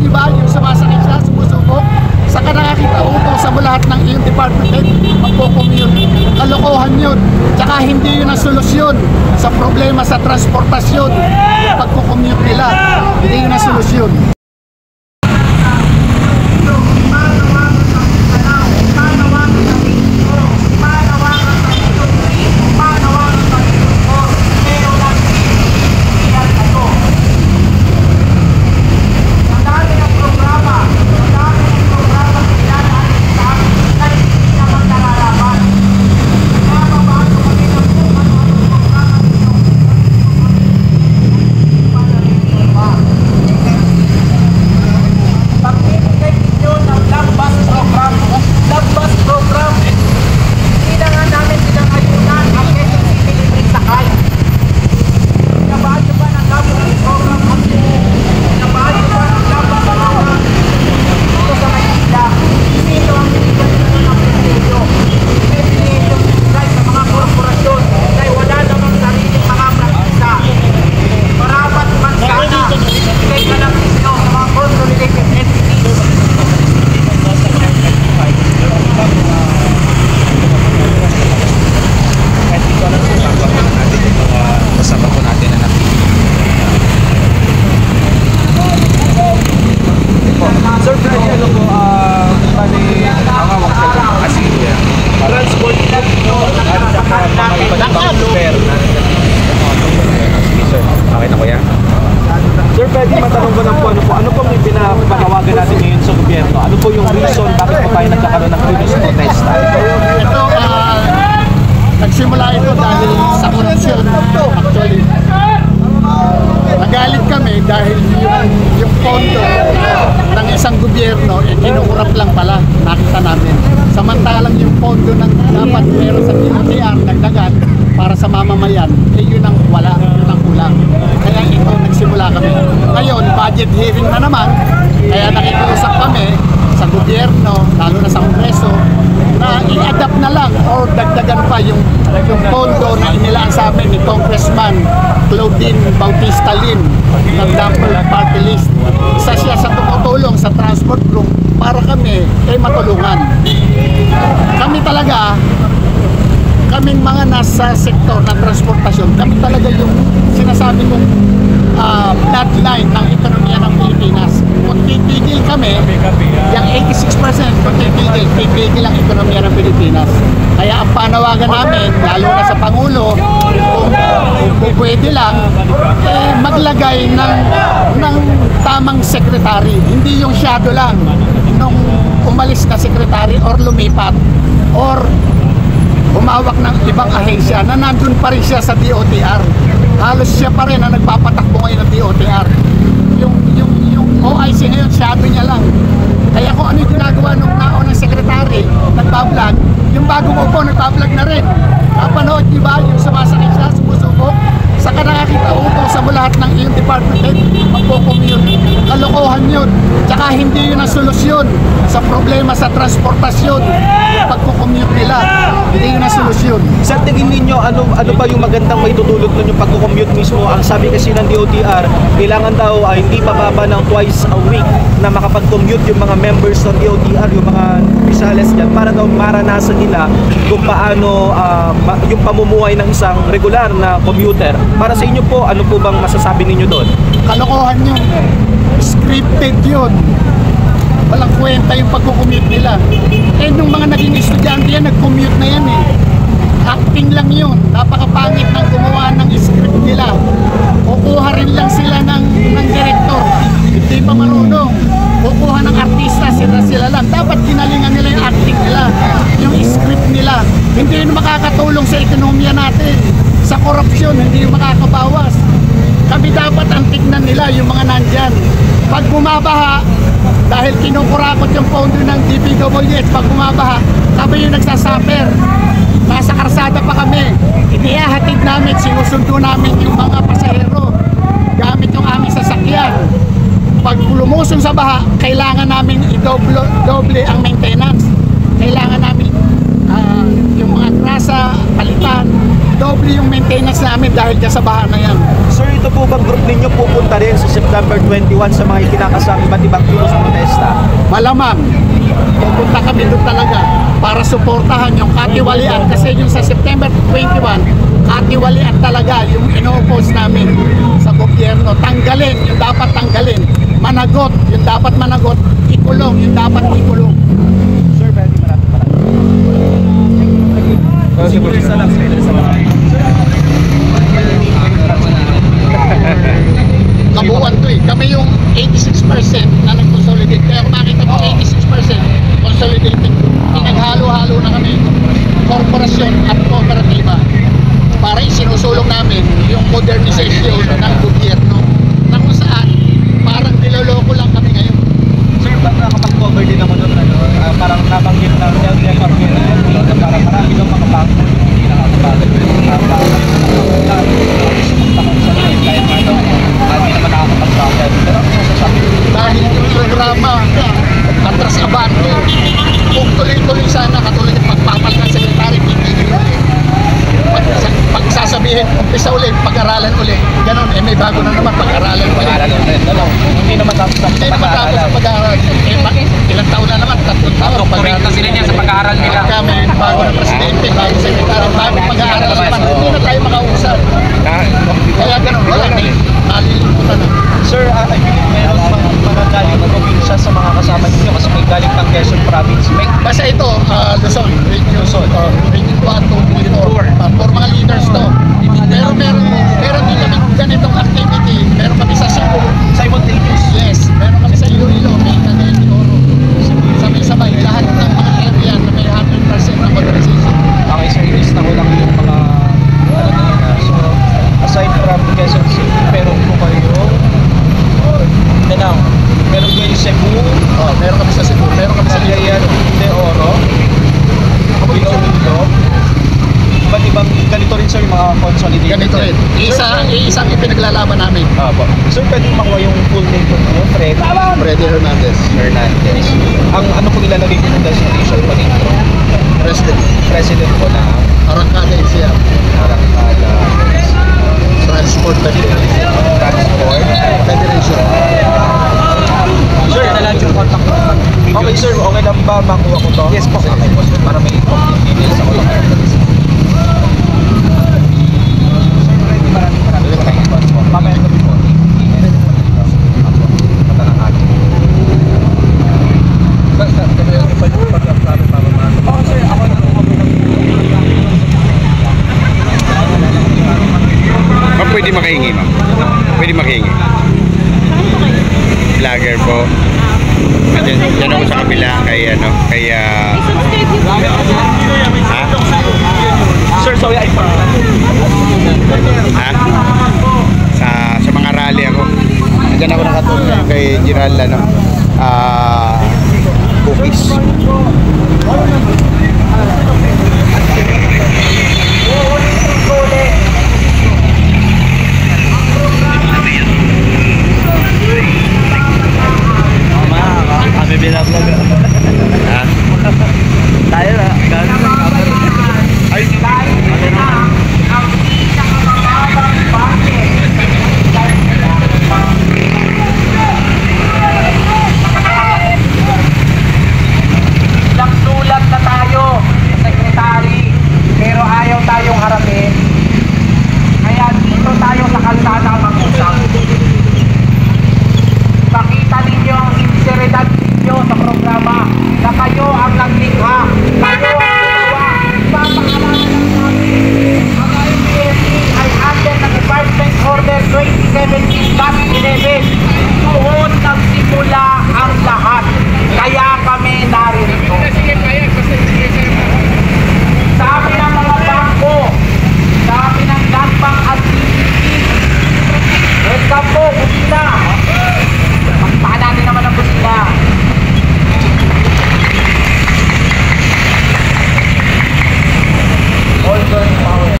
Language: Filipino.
di ba? Yung sumasakit siya, sumusubok. Saka nakakita utos sa lahat ng iyong department head, magpo-commute. Kalokohan yun. Tsaka hindi yun ang solusyon sa problema sa transportasyon. Yung pagpo-commute nila, hindi yun ang solusyon. Sir, pwede matanong ko lang po, ano po yung pinapanawagan natin ngayon sa gobyerno? Ano po yung reason bakit po tayo nagkakaroon ng previous protesta? Ito, nagsimula ito dahil sa korupsyon. Actually, nagalit kami dahil yung pondo ng isang gobyerno, kinukurap lang pala, nakita namin. Samantalang yung pondo ng dapat meron sa DOTR, nagdagan para sa mamamayan, yun ang wala, yun ang kulang. Kaya ito, nagsimula kami. Ngayon, budget hearing na naman, kaya nakikiusap kami sa gobyerno, lalo na sa Kongreso, na i-adapt na lang or dagdagan pa yung pondo na inilaan sa amin ni Congressman Claudine Bautista Lim ng Double Party List. Isa siya sa tumutulong sa transport group para kami ay matulungan. Kami talaga, kaming mga nasa sektor ng transportasyon, kami talaga yung sinasabi kong bloodline ng ekonomiya ng Pilipinas. Kung titigil kami, yung 86% kung titigil ang ekonomiya ng Pilipinas. Kaya ang panawagan namin, lalo na sa Pangulo, kung pwede lang, maglagay ng tamang sekretary. Hindi yung shadow lang nung umalis na sekretary or lumipat or umawak ng ibang ahensya na nandun pa rin siya sa DOTR. Halos siya pa rin ang nagpapatakbo ngayon ng DOTR. Yung OIC ngayon, shadow niya lang. Kaya kung ano yung ginagawa nung naunang sekretary, nagbablog, yung bagong upo, nagbablog na rin. Napanood niyo ba yung sumasakit siya, sumusubok? Saka nakakita utos sa lahat ng iyong department head, magpo-commute. Kalokohan yun. Tsaka hindi yun ang solusyon sa problema sa transportasyon. Yung pagpo-commute nila, hindi yun ang solusyon. Sa tingin ninyo, ano ba yung magandang maitutulot nun yung pagko-commute mismo? Ang sabi kasi ng DOTR, kailangan daw hindi pababa ng twice a week na makapag-commute yung mga members ng DOTR, yung mga opisyalis dyan, para daw maranasan nila kung paano yung pamumuhay ng isang regular na commuter. Para sa inyo po, ano po bang masasabi ninyo doon? Kalokohan yun. Scripted yun. Walang kwenta yung pagko-commute nila. Nung mga naging estudyante yan, nag-commute na yan eh. Acting lang yun. Napakapangit ng gumawa ng script nila. Kukuha rin lang sila ng director. Hindi pa marunong. Kukuha ng artista, sila lang. Dapat ginalingan nila yung acting nila. Yung script nila. Hindi yun makakatulong sa ekonomiya natin. Sa korupsyon, hindi yung makakabawas. Kami dapat ang tignan nila yung mga nandyan. Pag bumabaha, dahil kinukurakot yung pondo ng DPWH, pag bumabaha, kami yung nagsasuffer. Nasa karsada pa kami. Inihahatid namin, sinusundo namin yung mga pasahero gamit yung aming sasakyan. Pag lumusong sa baha, kailangan namin i-doble ang maintenance. Kailangan namin yung mga grasa, palitan, doble yung maintenance namin dahil dyan sa baha na yan. Sir, ito po bang group ninyo pupunta rin sa September 21 sa mga ikinakasang iba't ibang kilos protesta? Malamang, pupunta kami doon talaga para suportahan yung katiwalian kasi yung sa September 21, katiwalian talaga yung ino-oppose namin sa gobyerno. Tanggalin yung dapat tanggalin. Managot yung dapat managot. Ikulong yung dapat ikulong. Sir, maraming. Siguro isa lang. Kabuuan to eh. Kami yung 86% na nag-consolidate. Kaya kung makita mo 86% consolidated. Pinaghalo-halo na kami. Korporasyon at kooperatiba. Para isinusulong namin yung modernization ng gobyerno. Na kung saan, parang niloloko lang kami ngayon. Sir, ba't nakapag-cover din ako doon? Parang nabanggit na parang marami daw mga bangko hindi nakakapagod. Kahit nga daw, hindi naman nakakapagpagod. Pero ano masasabi ko? Dahil yung programa atras abante, kung tuloy-tuloy sana katulad ng pagpapal ng sekretary, pipigil ulit. Pag sasabihin, umpisa ulit, pag-aralan ulit. Ganon, may bago na naman pag-aralan ulit. Hindi naman tapos sa Hindi naman tapos sa pag-aaral. Ilang taon na naman, 3 taon. Doctorate na sila niyan sa pag-aaral nila. Pagka may bago na presidente, bago sekretary, bago pag-aaral naman, hindi na tayo makausap. Kaya ganon, wala na eh. Nalilimutan na. Sir, I believe meron mga galing na probinsya sa mga kasama ninyo kasi may galing ng Quezon Province. May Basta ito, Luzon, Region 1, 2, 3, 4. For mga leaders to. Pero meron din kami ganitong activity. Meron kami sa Cebu. simultaneous. Yes, meron kami sa Iloilo, may Cagayan de Oro. Sabay-sabay, lahat ng mga area na may 100% na modernization. Okay, sir, ilis na ko lang yung mga ano na yun. So, aside from Quezon City, meron po kayo Mindanao. Meron kayo Cebu, Meron kami sa Cebu, meron kami sa Cagayan de Oro, Iloilo. Iba't ibang ganito rin sir yung mga consolidated. Ganito rin. Isang ipinaglalaban namin. Apo. Sir, pwede makuha yung full name po niyo, Fred Freddy Hernandez, Hernandez. Ang ano po ilalagay ko ng designation po dito? President. President po na Arangkada NCR, Arangkada Transport Federation. Transport. Federation. Sir, okay sir, okay lang ba makuha ko to? Yes po. Okay po sir, para may complete details ako lang. Sir, maraming mamaya kami po. Matanang atin. Oo sir, ako na Ma'am, pwede makahingi, ma'am. Pwede makahingi. Vlogger po. Diyan ako sa kabila kay ano, kay ha? Sir, sorry, I Ha? Sa mga rally ako. Diyan ako nakatulong kay Gerald ano. Cookies.